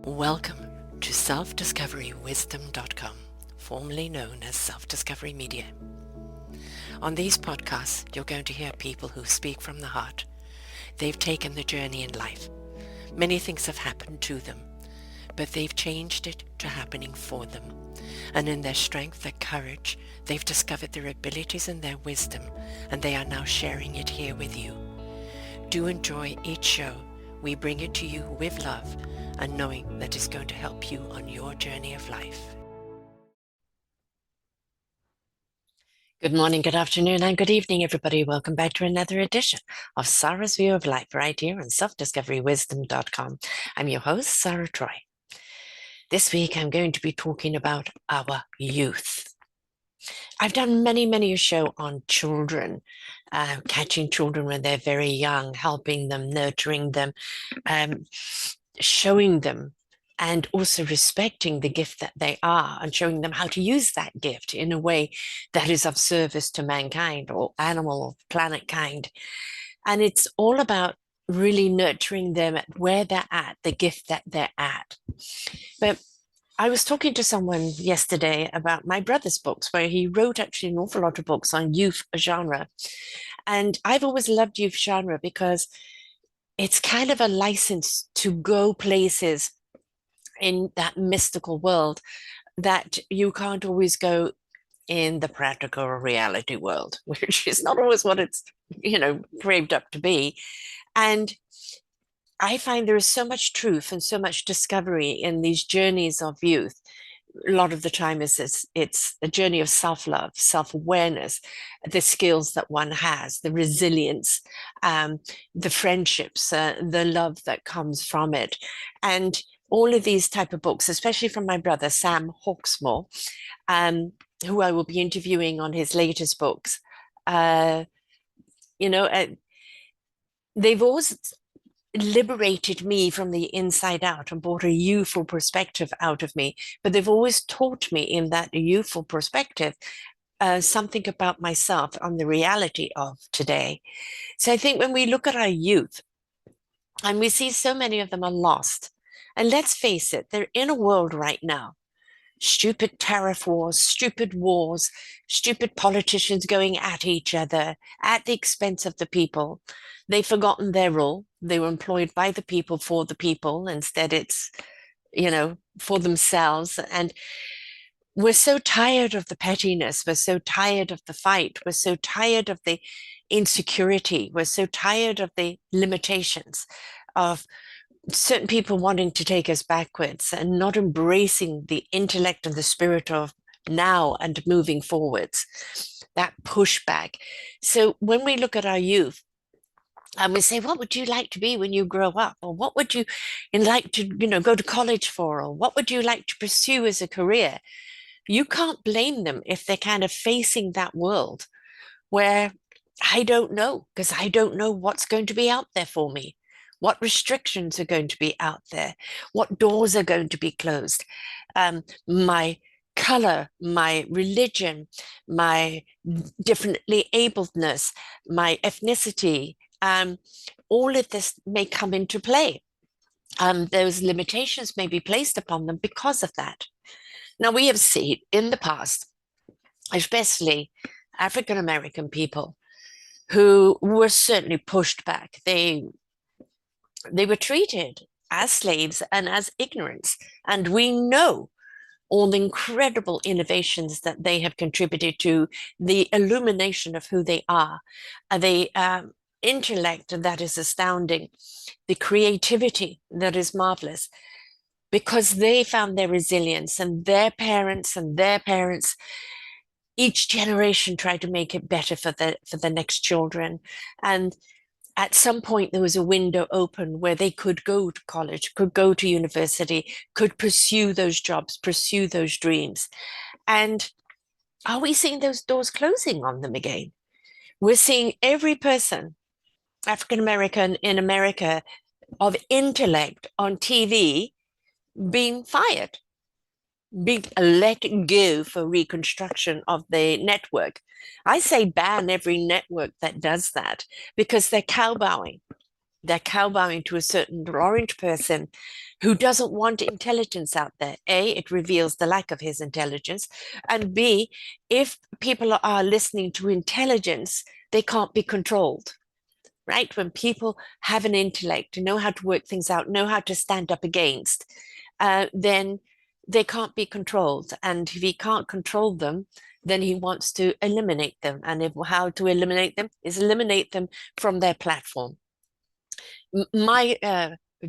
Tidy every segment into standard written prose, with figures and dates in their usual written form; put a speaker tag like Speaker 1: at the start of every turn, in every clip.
Speaker 1: Welcome to selfdiscoverywisdom.com, formerly known as Self-Discovery Media. On these podcasts, you're going to hear people who speak from the heart. They've taken the journey in life. Many things have happened to them, but they've changed it to happening for them. And in their strength, their courage, they've discovered their abilities and their wisdom, and they are now sharing it here with you. Do enjoy each show. We bring it to you with love and knowing that it's going to help you on your journey of life. Good morning, good afternoon, and good evening, everybody. Welcome back to another edition of Sarah's View of Life right here on selfdiscoverywisdom.com. I'm your host, Sarah Troy. This week, I'm going to be talking about our youth. I've done many a show on children, catching children when they're very young, helping them, nurturing them, showing them and also respecting the gift that they are and showing them how to use that gift in a way that is of service to mankind or animal or planet kind. And it's all about really nurturing them at where they're at, the gift that they're at. But I was talking to someone yesterday about my brother's books, where he wrote actually an awful lot of books on youth genre. And I've always loved youth genre because it's kind of a license to go places in that mystical world that you can't always go in the practical or reality world, which is not always what it's, framed up to be. And I find there is so much truth and so much discovery in these journeys of youth. A lot of the time it's a journey of self-love, self-awareness, the skills that one has, the resilience, the friendships, the love that comes from it. And all of these type of books, especially from my brother, Sam Hawksmoor, who I will be interviewing on his latest books, they've always liberated me from the inside out and brought a youthful perspective out of me. But they've always taught me in that youthful perspective something about myself and the reality of today. So I think when we look at our youth and we see so many of them are lost, and let's face it, they're in a world right now. Stupid tariff wars, stupid wars, stupid politicians going at each other at the expense of the people. They've forgotten their role. They were employed by the people for the people. Instead, it's, for themselves. And we're so tired of the pettiness. We're so tired of the fight. We're so tired of the insecurity. We're so tired of the limitations of certain people wanting to take us backwards and not embracing the intellect and the spirit of now and moving forwards, that pushback. So when we look at our youth and we say, what would you like to be when you grow up? Or what would you like to, go to college for? Or what would you like to pursue as a career? You can't blame them if they're kind of facing that world where I don't know, because I don't know what's going to be out there for me. What restrictions are going to be out there? What doors are going to be closed? My color, my religion, my differently abledness, my ethnicity, all of this may come into play. Those limitations may be placed upon them because of that. Now, we have seen in the past, especially African American people, who were certainly pushed back. They were treated as slaves and as ignorance. And we know all the incredible innovations that they have contributed to the illumination of who they are, the intellect that is astounding, the creativity that is marvelous, because they found their resilience, and their parents each generation tried to make it better for the next children. And at some point there was a window open where they could go to college, could go to university, could pursue those jobs, pursue those dreams. And are we seeing those doors closing on them again? We're seeing every person, African American in America, of intellect on TV being fired, being let go for reconstruction of the network. I say ban every network that does that, because they're cowbowing. They're cowbowing to a certain orange person who doesn't want intelligence out there. A, it reveals the lack of his intelligence. And B, if people are listening to intelligence, they can't be controlled, right? When people have an intellect, know how to work things out, know how to stand up against, then they can't be controlled. And if he can't control them, then he wants to eliminate them. And if, how to eliminate them is eliminate them from their platform. My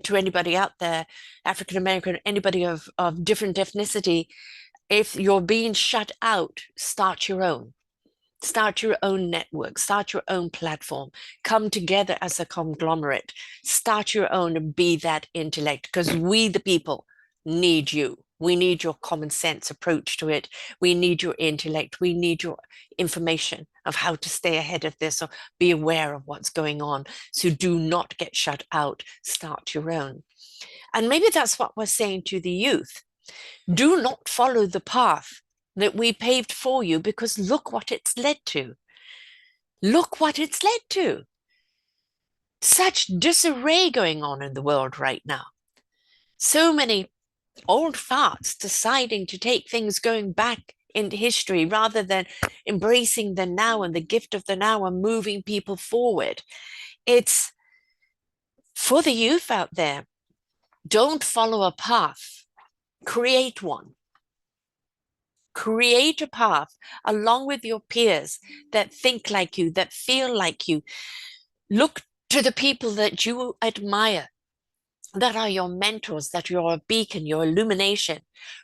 Speaker 1: To anybody out there, African American, anybody of different ethnicity, if you're being shut out, start your own. Start your own network, start your own platform, come together as a conglomerate, start your own and be that intellect, because we, the people, need you. We need your common sense approach to it. We need your intellect. We need your information of how to stay ahead of this or be aware of what's going on. So do not get shut out. Start your own. And maybe that's what we're saying to the youth. Do not follow the path that we paved for you, because look what it's led to. Look what it's led to. Such disarray going on in the world right now. So many old farts deciding to take things going back into history rather than embracing the now and the gift of the now and moving people forward. It's for the youth out there. Don't follow a path, create one. Create a path along with your peers that think like you, that feel like you. Look to the people that you admire, that are your mentors, that are your beacon, your illumination.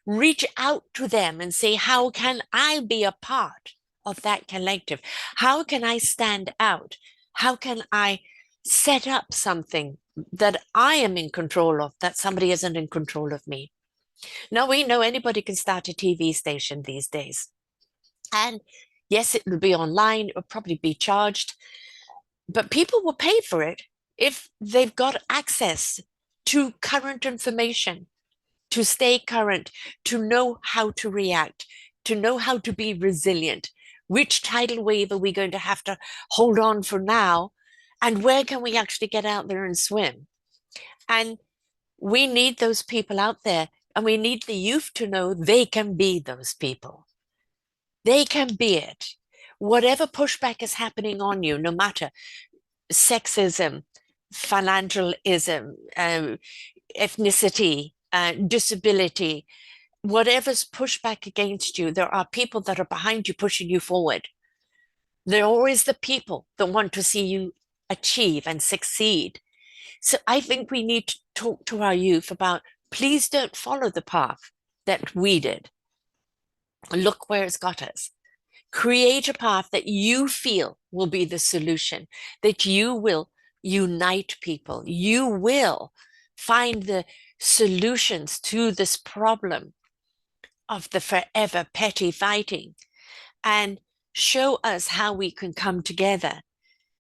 Speaker 1: Reach out to them and say, how can I be a part of that collective? How can I stand out? How can I set up something that I am in control of, that somebody isn't in control of me? Now, we know anybody can start a TV station these days. And yes, it will be online, it will probably be charged, but people will pay for it if they've got access to current information, to stay current, to know how to react, to know how to be resilient. Which tidal wave are we going to have to hold on for now? And where can we actually get out there and swim? And we need those people out there, and we need the youth to know they can be those people. They can be it. Whatever pushback is happening on you, no matter sexism, financialism, ethnicity, disability, whatever's pushed back against you, there are people that are behind you pushing you forward. They're always the people that want to see you achieve and succeed. So I think we need to talk to our youth about, please don't follow the path that we did. Look where it's got us. Create a path that you feel will be the solution, that you will unite people. You will find the solutions to this problem of the forever petty fighting, and show us how we can come together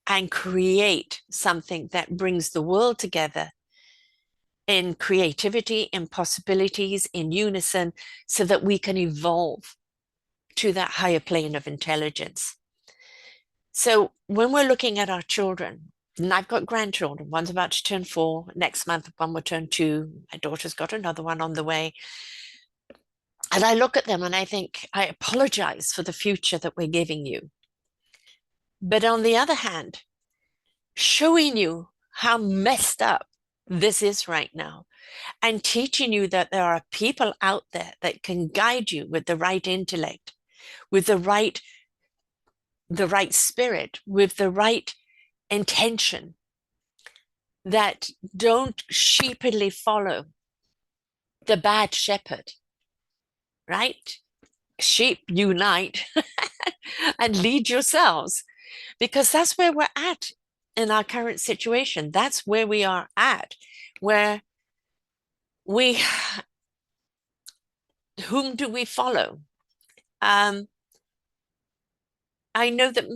Speaker 1: and create something that brings the world together in creativity, in possibilities, in unison, so that we can evolve to that higher plane of intelligence. So when we're looking at our children, and I've got grandchildren, one's about to turn 4 next month, one will turn 2. My daughter's got another one on the way. And I look at them and I think, I apologize for the future that we're giving you. But on the other hand, showing you how messed up this is right now, and teaching you that there are people out there that can guide you with the right intellect, with the right spirit, with the right intention, that don't sheepishly follow the bad shepherd, right? Sheep, unite and lead yourselves, because that's where we're at in our current situation. That's where we are at, where we, whom do we follow? I know that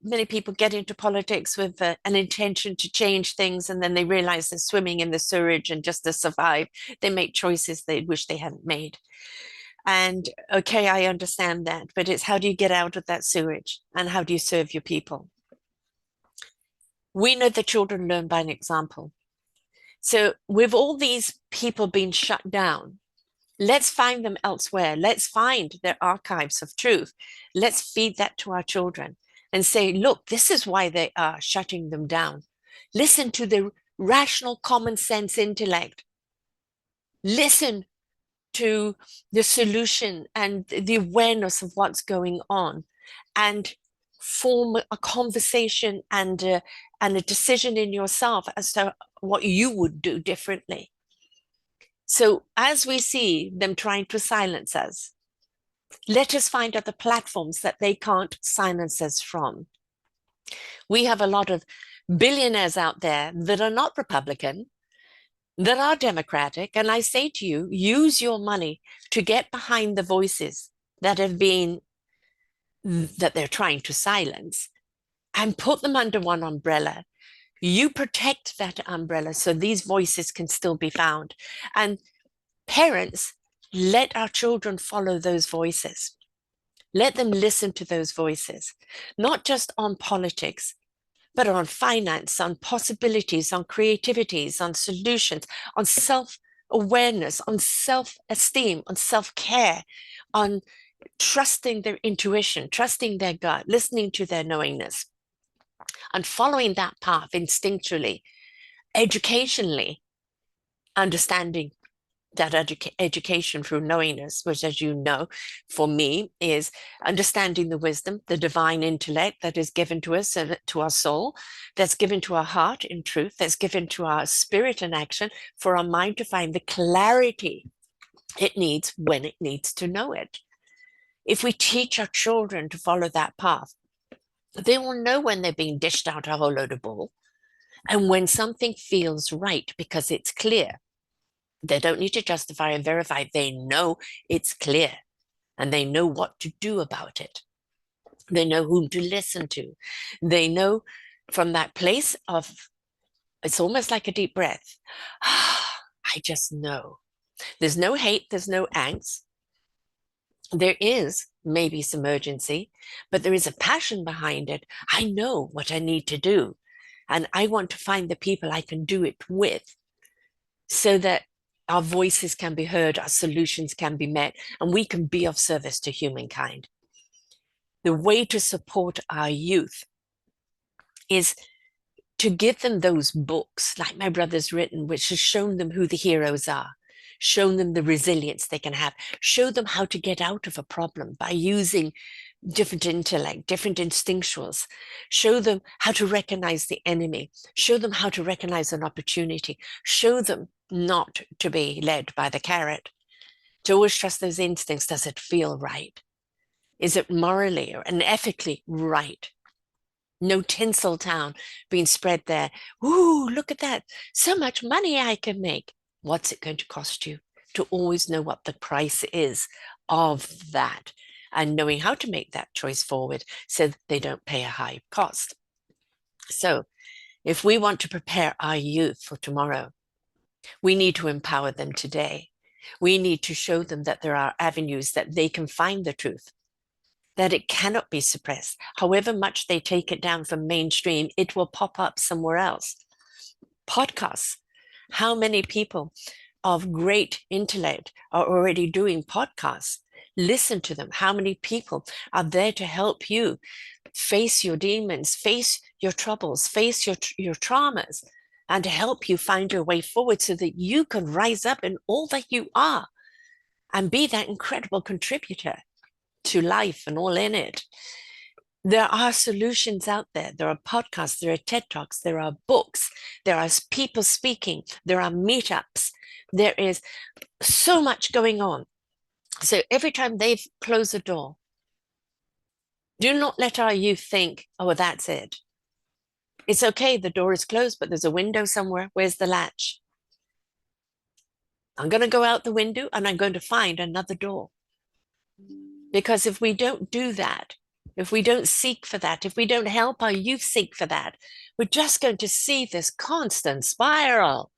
Speaker 1: many people get into politics with an intention to change things, and then they realize they're swimming in the sewage, and just to survive, they make choices they wish they hadn't made. And okay, I understand that, but it's how do you get out of that sewage, and how do you serve your people? We know that children learn by an example. So with all these people being shut down, let's find them elsewhere. Let's find their archives of truth. Let's feed that to our children and say, look, this is why they are shutting them down. Listen to the rational, common sense intellect. Listen to the solution and the awareness of what's going on, and form a conversation and a decision in yourself as to what you would do differently. So as we see them trying to silence us, let us find other platforms that they can't silence us from. We have a lot of billionaires out there that are not Republican, that are democratic. And I say to you, use your money to get behind the voices that have been, that they're trying to silence, and put them under one umbrella. You protect that umbrella so these voices can still be found. And parents, let our children follow those voices. Let them listen to those voices, not just on politics, but on finance, on possibilities, on creativities, on solutions, on self-awareness, on self-esteem, on self-care, on trusting their intuition, trusting their gut, listening to their knowingness, and following that path instinctually, educationally, understanding that education through knowingness, which, as you know, for me, is understanding the wisdom, the divine intellect that is given to us and to our soul, that's given to our heart in truth, that's given to our spirit in action, for our mind to find the clarity it needs when it needs to know it. If we teach our children to follow that path, they will know when they're being dished out a whole load of bull, and when something feels right because it's clear. They don't need to justify and verify. They know it's clear, and they know what to do about it. They know whom to listen to. They know from that place of, it's almost like a deep breath. I just know. There's no hate, there's no angst. There is maybe some urgency, but there is a passion behind it. I know what I need to do, and I want to find the people I can do it with, so that our voices can be heard, our solutions can be met, and we can be of service to humankind. The way to support our youth is to give them those books, like my brother's written, which has shown them who the heroes are, shown them the resilience they can have, show them how to get out of a problem by using different intellect, different instinctuals, show them how to recognize the enemy, show them how to recognize an opportunity, show them not to be led by the carrot, to always trust those instincts. Does it feel right? Is it morally and ethically right? No tinsel town being spread there. Ooh, look at that. So much money I can make. What's it going to cost you? To always know what the price is of that, and knowing how to make that choice forward so that they don't pay a high cost. So if we want to prepare our youth for tomorrow, we need to empower them today. We need to show them that there are avenues that they can find the truth, that it cannot be suppressed. However much they take it down from mainstream, it will pop up somewhere else. Podcasts. How many people of great intellect are already doing podcasts? Listen to them. How many people are there to help you face your demons, face your troubles, face your traumas, and to help you find your way forward so that you can rise up in all that you are and be that incredible contributor to life and all in it. There are solutions out there. There are podcasts, there are TED Talks, there are books, there are people speaking, there are meetups. There is so much going on. So every time they've closed the door, do not let our youth think, oh, that's it. It's okay, the door is closed, but there's a window somewhere. Where's the latch? I'm going to go out the window and I'm going to find another door. Because if we don't do that, if we don't seek for that, if we don't help our youth seek for that, we're just going to see this constant spiral.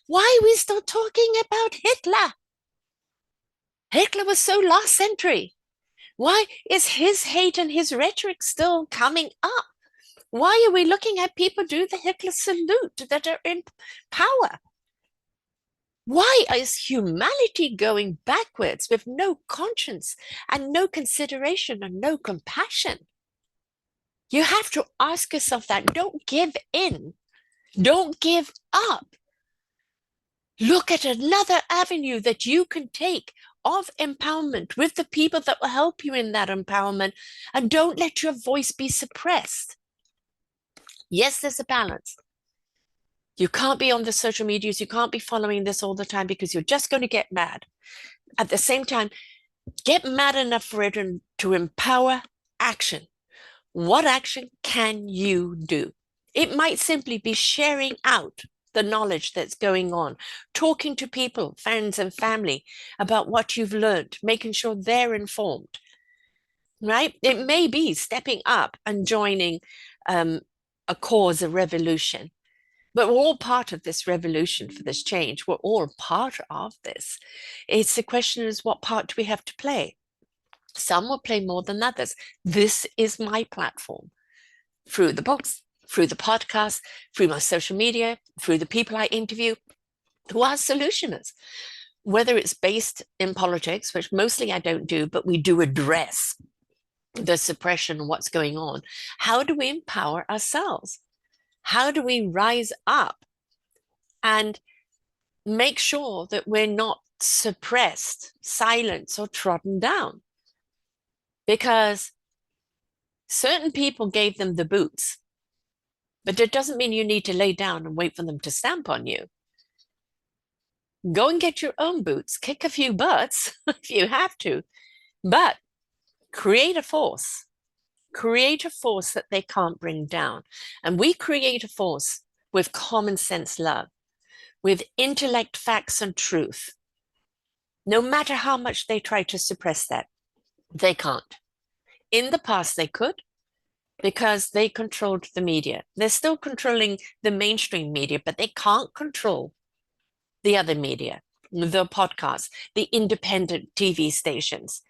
Speaker 1: Why are we still talking about Hitler? Hitler was so last century. Why is his hate and his rhetoric still coming up? Why are we looking at people do the Hitler salute that are in power? Why is humanity going backwards with no conscience and no consideration and no compassion? You have to ask yourself that. Don't give in. Don't give up. Look at another avenue that you can take of empowerment with the people that will help you in that empowerment, and don't let your voice be suppressed. Yes, there's a balance. You can't be on the social medias, you can't be following this all the time because you're just going to get mad. At the same time, get mad enough for it to empower action. What action can you do? It might simply be sharing out the knowledge that's going on, talking to people, friends and family about what you've learned, making sure they're informed, right? It may be stepping up and joining a cause, a revolution. But we're all part of this revolution for this change. We're all part of this. It's the question is, what part do we have to play? Some will play more than others. This is my platform through the books, through the podcast, through my social media, through the people I interview who are solutioners. Whether it's based in politics, which mostly I don't do, but we do address the suppression, what's going on. How do we empower ourselves? How do we rise up and make sure that we're not suppressed, silenced, or trodden down? Because certain people gave them the boots, but it doesn't mean you need to lay down and wait for them to stamp on you. Go and get your own boots, kick a few butts if you have to, but create a force. Create a force that they can't bring down. And we create a force with common sense love, with intellect, facts, and truth. No matter how much they try to suppress that, they can't. In the past, they could because they controlled the media. They're still controlling the mainstream media, but they can't control the other media, the podcasts, the independent TV stations.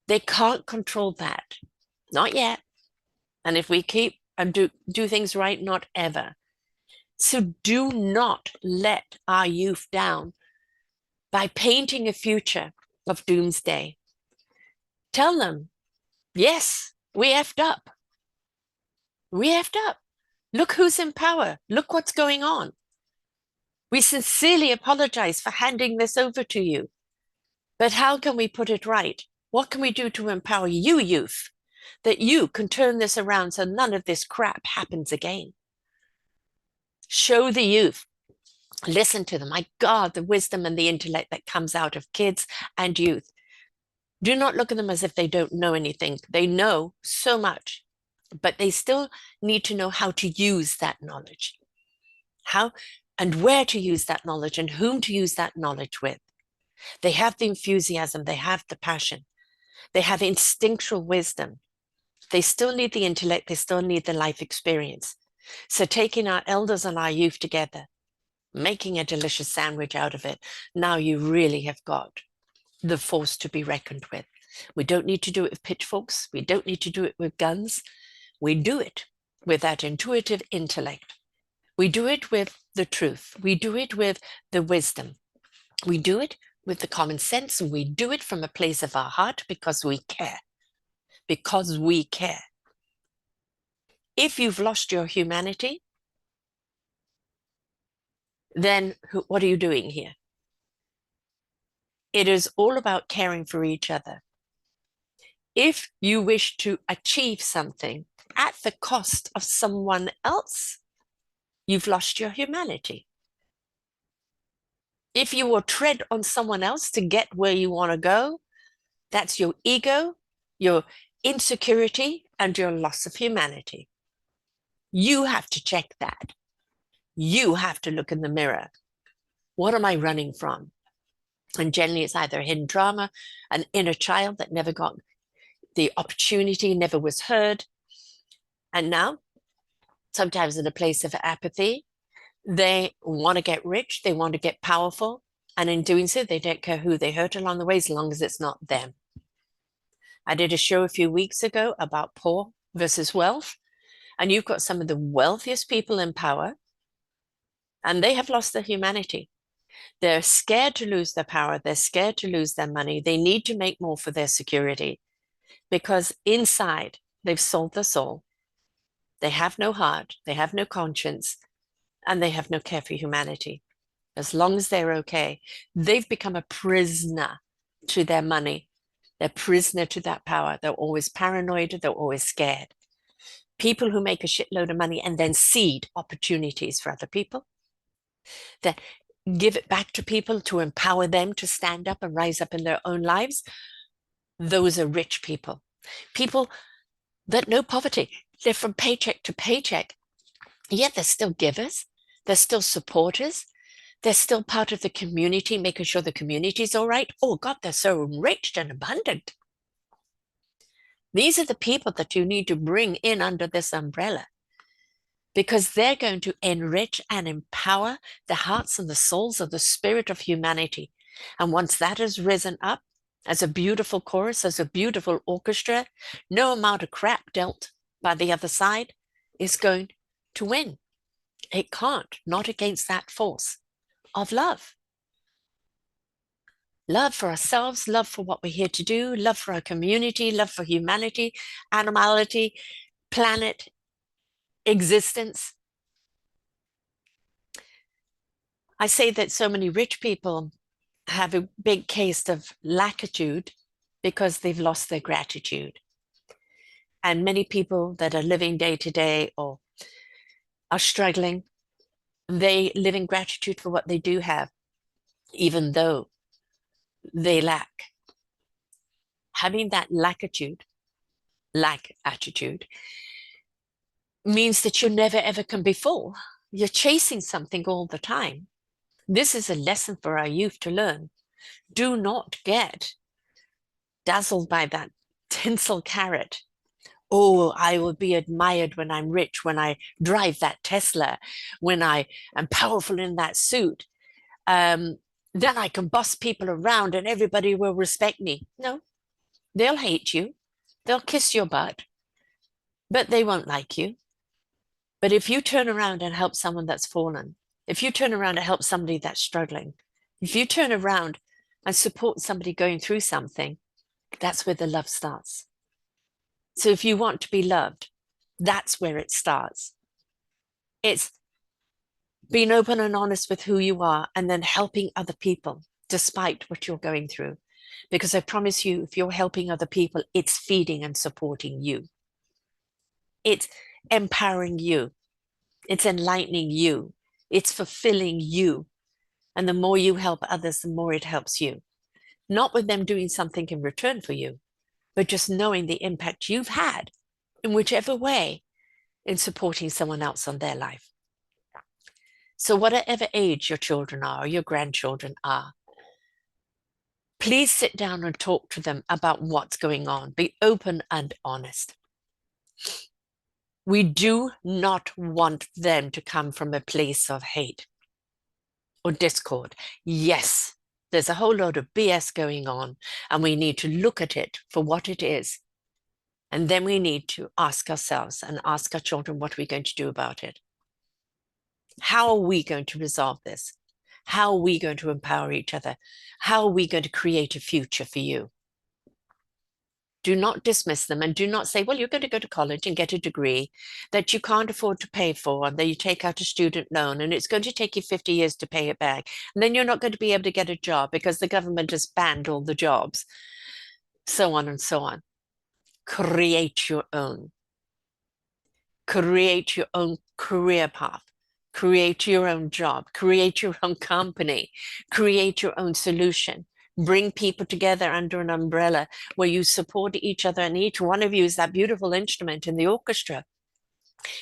Speaker 1: They can't control that. Not yet. And if we keep and do things right, not ever. So do not let our youth down by painting a future of doomsday. Tell them, yes, we effed up. We effed up. Look who's in power. Look what's going on. We sincerely apologize for handing this over to you. But how can we put it right? What can we do to empower you, youth, that you can turn this around so none of this crap happens again? Show the youth. Listen to them. My God, the wisdom and the intellect that comes out of kids and youth. Do not look at them as if they don't know anything. They know so much, but they still need to know how to use that knowledge. How and where to use that knowledge and whom to use that knowledge with. They have the enthusiasm, they have the passion, they have instinctual wisdom. They still need the intellect, they still need the life experience. So taking our elders and our youth together, making a delicious sandwich out of it, now you really have got the force to be reckoned with. We don't need to do it with pitchforks. We don't need to do it with guns. We do it with that intuitive intellect. We do it with the truth. We do it with the wisdom. We do it with the common sense, and we do it from a place of our heart because we care. Because we care. If you've lost your humanity, then what are you doing here? It is all about caring for each other. If you wish to achieve something at the cost of someone else, you've lost your humanity. If you will tread on someone else to get where you want to go, that's your ego, your insecurity, and your loss of humanity. You have to check that. You have to look in the mirror. What am I running from? And generally, it's either a hidden trauma, an inner child that never got the opportunity, never was heard. And now, sometimes in a place of apathy, they want to get rich, they want to get powerful. And in doing so, they don't care who they hurt along the way as long as it's not them. I did a show a few weeks ago about poor versus wealth. And you've got some of the wealthiest people in power, and they have lost their humanity. They're scared to lose their power. They're scared to lose their money. They need to make more for their security because inside they've sold their soul. They have no heart. They have no conscience, and they have no care for humanity. As long as they're okay, they've become a prisoner to their money. They're prisoner to that power. They're always paranoid. They're always scared. People who make a shitload of money and then seed opportunities for other people, that give it back to people to empower them to stand up and rise up in their own lives, those are rich people. People that know poverty, they're from paycheck to paycheck, yet they're still givers, they're still supporters, they're still part of the community, making sure the community's all right. Oh God, they're so enriched and abundant. These are the people that you need to bring in under this umbrella because they're going to enrich and empower the hearts and the souls of the spirit of humanity. And once that has risen up as a beautiful chorus, as a beautiful orchestra, no amount of crap dealt by the other side is going to win. It can't, not against that force of love. Love for ourselves, love for what we're here to do, love for our community, love for humanity, animality, planet, existence. I say that so many rich people have a big case of lackitude because they've lost their gratitude. And many people that are living day to day or are struggling, they live in gratitude for what they do have, even though they lack. Having that lack attitude, means that you never ever can be full. You're chasing something all the time. This is a lesson for our youth to learn. Do not get dazzled by that tinsel carrot. Oh, I will be admired when I'm rich, when I drive that Tesla, when I am powerful in that suit. Then I can boss people around and everybody will respect me. No, they'll hate you. They'll kiss your butt, but they won't like you. But if you turn around and help someone that's fallen, if you turn around and help somebody that's struggling, if you turn around and support somebody going through something, that's where the love starts. So if you want to be loved, that's where it starts. It's being open and honest with who you are and then helping other people despite what you're going through. Because I promise you, if you're helping other people, it's feeding and supporting you. It's empowering you. It's enlightening you. It's fulfilling you. And the more you help others, the more it helps you. Not with them doing something in return for you, but just knowing the impact you've had in whichever way in supporting someone else on their life. So whatever age your children are or your grandchildren are, please sit down and talk to them about what's going on. Be open and honest. We do not want them to come from a place of hate or discord. Yes, there's a whole load of BS going on, and we need to look at it for what it is. And then we need to ask ourselves and ask our children what we're going to do about it. How are we going to resolve this? How are we going to empower each other? How are we going to create a future for you? Do not dismiss them and do not say, well, you're going to go to college and get a degree that you can't afford to pay for, and then you take out a student loan and it's going to take you 50 years to pay it back. And then you're not going to be able to get a job because the government has banned all the jobs, so on and so on. Create your own. Create your own career path. Create your own job. Create your own company. Create your own solution. Bring people together under an umbrella where you support each other, and each one of you is that beautiful instrument in the orchestra.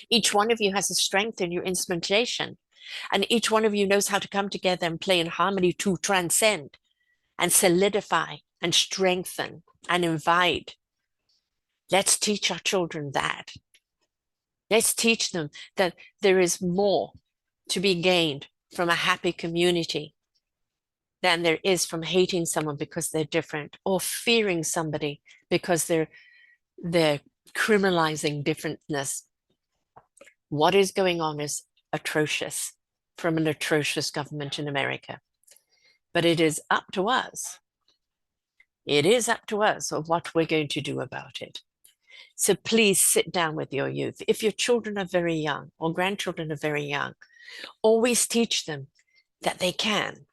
Speaker 1: Each one of you has a strength in your instrumentation, and each one of you knows how to come together and play in harmony to transcend and solidify and strengthen and invite. Let's teach our children that. Let's teach them that there is more to be gained from a happy community than there is from hating someone because they're different, or fearing somebody because they're criminalizing differentness. What is going on is atrocious from an atrocious government in America. But it is up to us. It is up to us of what we're going to do about it. So please sit down with your youth. If your children are very young or grandchildren are very young, always teach them that they can.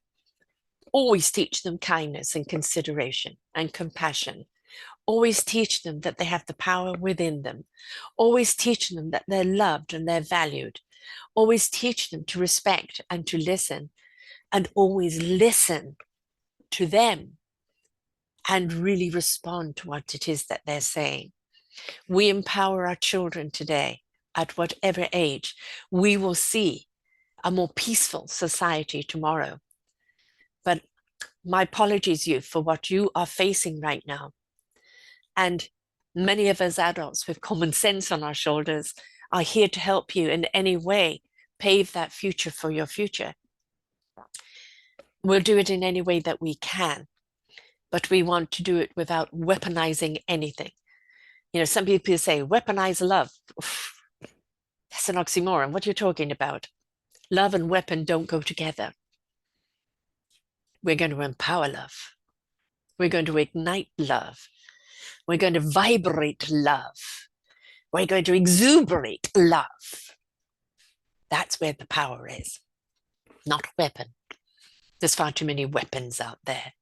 Speaker 1: Always teach them kindness and consideration and compassion. Always teach them that they have the power within them. Always teach them that they're loved and they're valued. Always teach them to respect and to listen, and always listen to them and really respond to what it is that they're saying. We empower our children today at whatever age. We will see a more peaceful society tomorrow. But my apologies, youth, for what you are facing right now. And many of us adults with common sense on our shoulders are here to help you in any way pave that future for your future. We'll do it in any way that we can, but we want to do it without weaponizing anything. You know, some people say weaponize love. Oof, that's an oxymoron. What are you talking about? Love and weapon don't go together. We're going to empower love. We're going to ignite love. We're going to vibrate love. We're going to exuberate love. That's where the power is, not weapon. There's far too many weapons out there.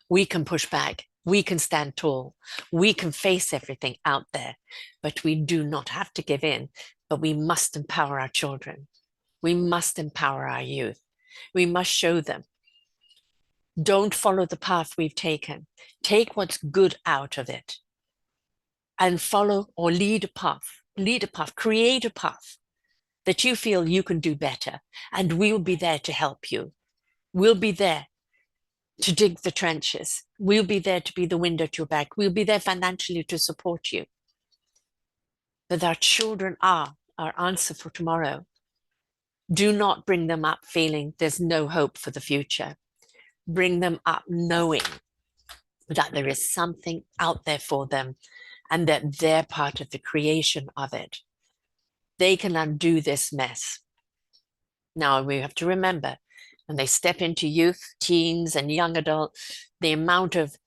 Speaker 1: We can push back. We can stand tall. We can face everything out there, but we do not have to give in. But we must empower our children. We must empower our youth. We must show them. Don't follow the path we've taken. Take what's good out of it and follow or lead a path, create a path that you feel you can do better. And we'll be there to help you. We'll be there to dig the trenches. We'll be there to be the wind at your back. We'll be there financially to support you. But our children are our answer for tomorrow. Do not bring them up feeling there's no hope for the future. Bring them up knowing that there is something out there for them and that they're part of the creation of it. They can undo this mess. Now, we have to remember, when they step into youth, teens, and young adult, the amount of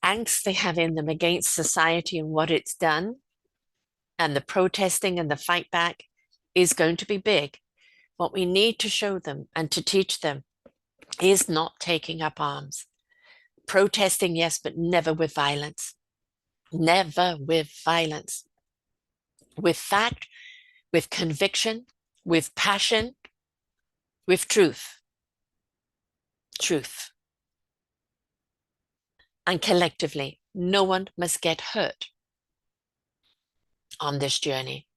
Speaker 1: angst they have in them against society and what it's done, and the protesting and the fight back is going to be big. What we need to show them and to teach them is not taking up arms. Protesting, yes, but never with violence. Never with violence. With fact, with conviction, with passion, with truth. Truth. And collectively, no one must get hurt on this journey.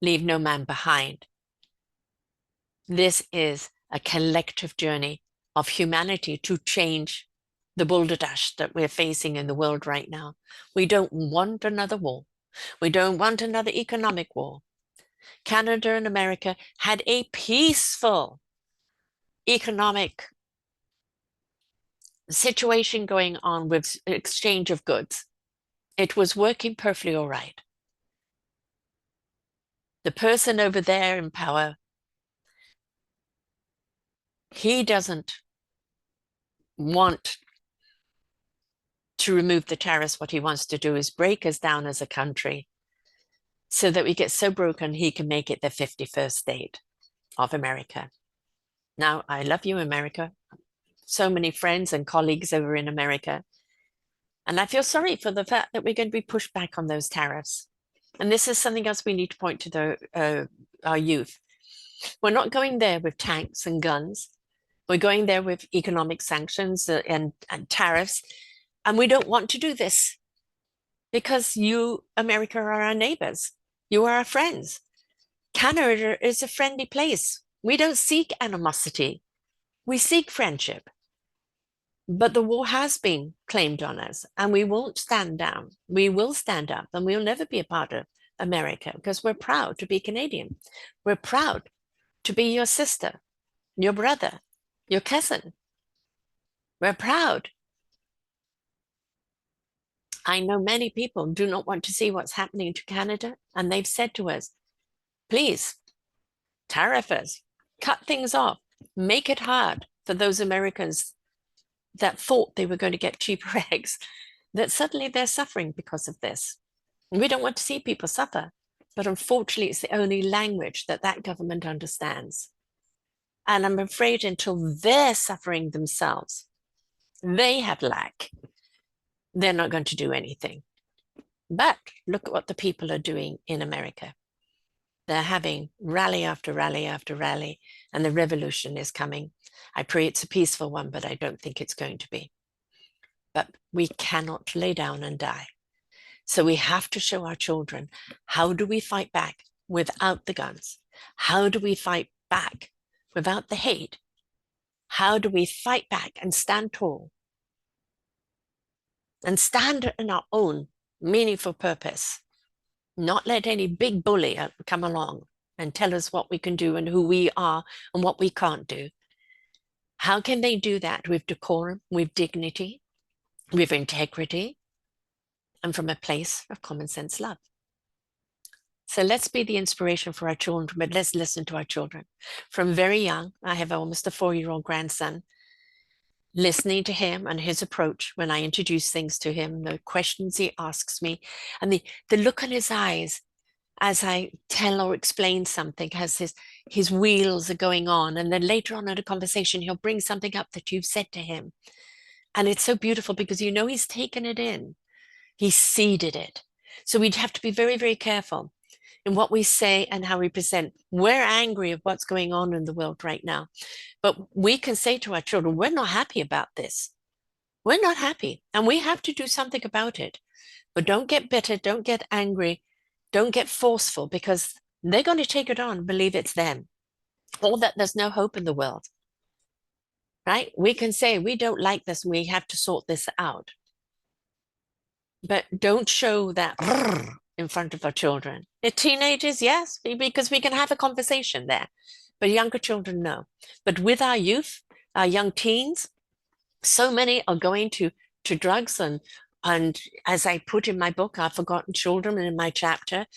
Speaker 1: Leave no man behind. This is a collective journey of humanity to change the balderdash that we're facing in the world right now. We don't want another war. We don't want another economic war. Canada and America had a peaceful economic situation going on with exchange of goods. It was working perfectly all right. The person over there in power, he doesn't want to remove the tariffs. What he wants to do is break us down as a country so that we get so broken he can make it the 51st state of America. Now, I love you, America. So many friends and colleagues over in America. And I feel sorry for the fact that we're going to be pushed back on those tariffs. And this is something else we need to point to our youth. We're not going there with tanks and guns. We're going there with economic sanctions and tariffs. And we don't want to do this because you, America, are our neighbors. You are our friends. Canada is a friendly place. We don't seek animosity. We seek friendship. But the war has been claimed on us, and we won't stand down. We will stand up, and we'll never be a part of America because we're proud to be Canadian. We're proud to be your sister, your brother, your cousin. We're proud. I know many people do not want to see what's happening to Canada, and they've said to us, please, tariff us, cut things off, make it hard, for those Americans that thought they were going to get cheaper eggs, that suddenly they're suffering because of this. And we don't want to see people suffer, but unfortunately, it's the only language that that government understands. And I'm afraid until they're suffering themselves, they have lack, they're not going to do anything. But look at what the people are doing in America. They're having rally after rally after rally, and the revolution is coming. I pray it's a peaceful one, but I don't think it's going to be. But we cannot lay down and die. So we have to show our children, how do we fight back without the guns? How do we fight back without the hate? How do we fight back and stand tall and stand in our own meaningful purpose? Not let any big bully come along and tell us what we can do and who we are and what we can't do. How can they do that? With decorum, with dignity, with integrity, and from a place of common sense love. So let's be the inspiration for our children, but let's listen to our children. From very young, I have almost a 4-year-old grandson. Listening to him and his approach when I introduce things to him, the questions he asks me, and the look on his eyes as I tell or explain something, as his wheels are going on. And then later on in a conversation, he'll bring something up that you've said to him. And it's so beautiful because you know he's taken it in. He's seeded it. So we'd have to be very, very careful in what we say and how we present. We're angry of what's going on in the world right now. But we can say to our children, we're not happy about this. We're not happy. And we have to do something about it. But don't get bitter. Don't get angry. Don't get forceful, because they're going to take it on, believe it's them, or that there's no hope in the world. Right? We can say we don't like this and we have to sort this out. But don't show that in front of our children. The teenagers, yes, because we can have a conversation there. But younger children, no. But with our youth, our young teens, so many are going to drugs, and as I put in my book, Our Forgotten Children, and in my chapter,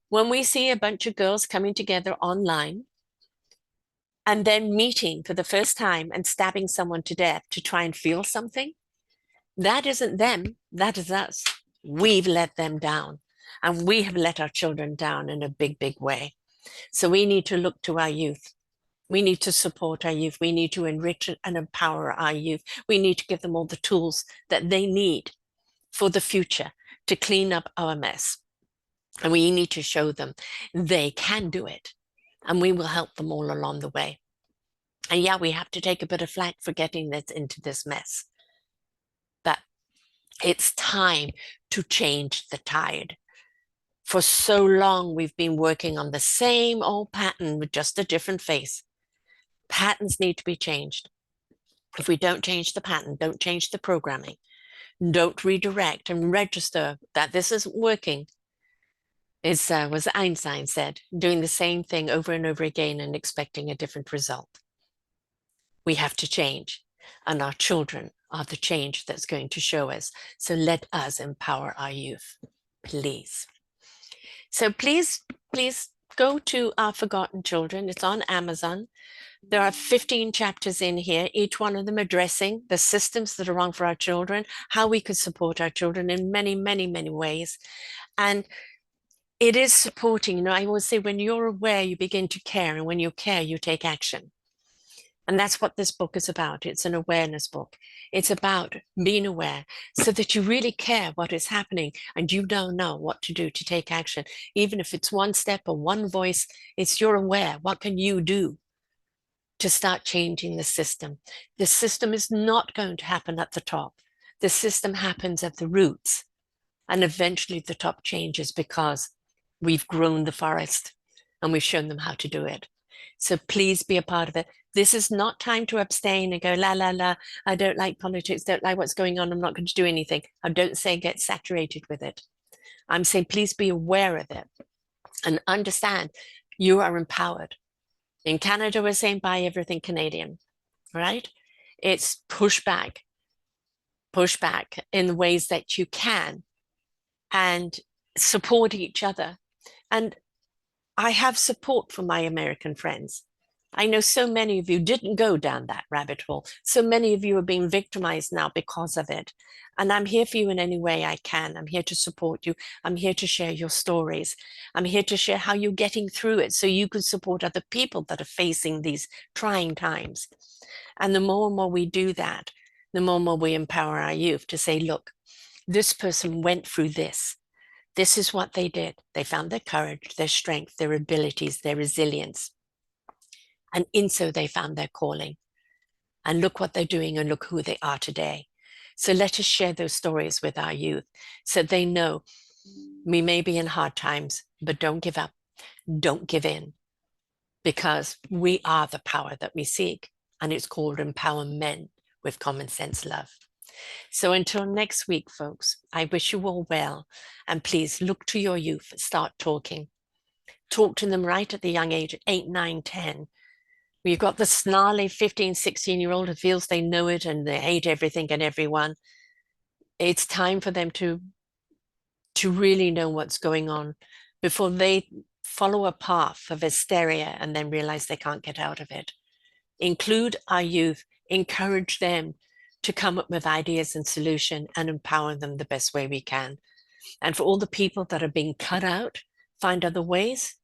Speaker 1: when we see a bunch of girls coming together online and then meeting for the first time and stabbing someone to death to try and feel something, that isn't them, that is us. We've let them down, and we have let our children down in a big, big way. So we need to look to our youth. We need to support our youth. We need to enrich and empower our youth. We need to give them all the tools that they need for the future to clean up our mess. And we need to show them they can do it. And we will help them all along the way. And yeah, we have to take a bit of flack for getting this into this mess. But it's time to change the tide. For so long, we've been working on the same old pattern with just a different face. Patterns need to be changed. If we don't change the pattern, don't change the programming, don't redirect and register that this isn't working, was Einstein said, doing the same thing over and over again and expecting a different result. We have to change, and our children are the change that's going to show us. So let us empower our youth, please. So please go to Our Forgotten Children. It's on Amazon. There are 15 chapters in here, each one of them addressing the systems that are wrong for our children, how we could support our children in many, many, many ways. And it is supporting, I always say, when you're aware, you begin to care. And when you care, you take action. And that's what this book is about. It's an awareness book. It's about being aware so that you really care what is happening and you don't know what to do to take action. Even if it's one step or one voice, it's you're aware. What can you do to start changing the system? The system is not going to happen at the top. The system happens at the roots. And eventually the top changes because we've grown the forest and we've shown them how to do it. So please be a part of it. This is not time to abstain and go, la, la, la, I don't like politics, don't like what's going on, I'm not going to do anything. I don't say get saturated with it. I'm saying please be aware of it and understand you are empowered. In Canada, we're saying buy everything Canadian, right? It's push back in the ways that you can and support each other. And I have support from my American friends. I know so many of you didn't go down that rabbit hole. So many of you are being victimized now because of it. And I'm here for you in any way I can. I'm here to support you. I'm here to share your stories. I'm here to share how you're getting through it so you can support other people that are facing these trying times. And the more and more we do that, the more and more we empower our youth to say, look, this person went through this. This is what they did. They found their courage, their strength, their abilities, their resilience. And in so they found their calling. And look what they're doing and look who they are today. So let us share those stories with our youth so they know we may be in hard times, but don't give up. Don't give in, because we are the power that we seek. And it's called Empower Men with Common Sense Love. So until next week, folks, I wish you all well. And please look to your youth, start talking. Talk to them right at the young age, 8, 9, 10. You've got the snarly 15, 16-year-old who feels they know it and they hate everything and everyone. It's time for them to really know what's going on before they follow a path of hysteria and then realize they can't get out of it. Include our youth, encourage them to come up with ideas and solutions and empower them the best way we can. And for all the people that are being cut out, find other ways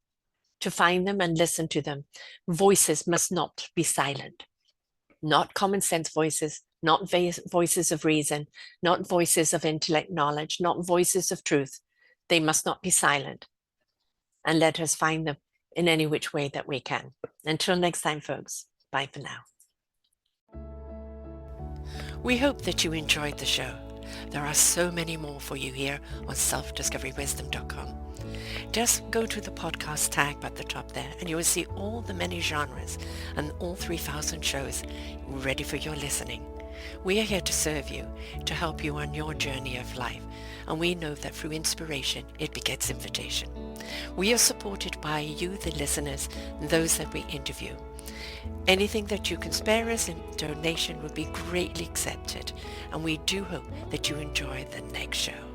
Speaker 1: to find them and listen to them. Voices must not be silent. Not common sense voices, not voices of reason, not voices of intellect knowledge, not voices of truth. They must not be silent. And let us find them in any which way that we can. Until next time, folks, bye for now. We hope that you enjoyed the show. There are so many more for you here on selfdiscoverywisdom.com. Just go to the podcast tab at the top there and you will see all the many genres and all 3,000 shows ready for your listening. We are here to serve you, to help you on your journey of life, and we know that through inspiration it begets invitation. We are supported by you, the listeners, and those that we interview. Anything that you can spare us in donation would be greatly accepted, and we do hope that you enjoy the next show.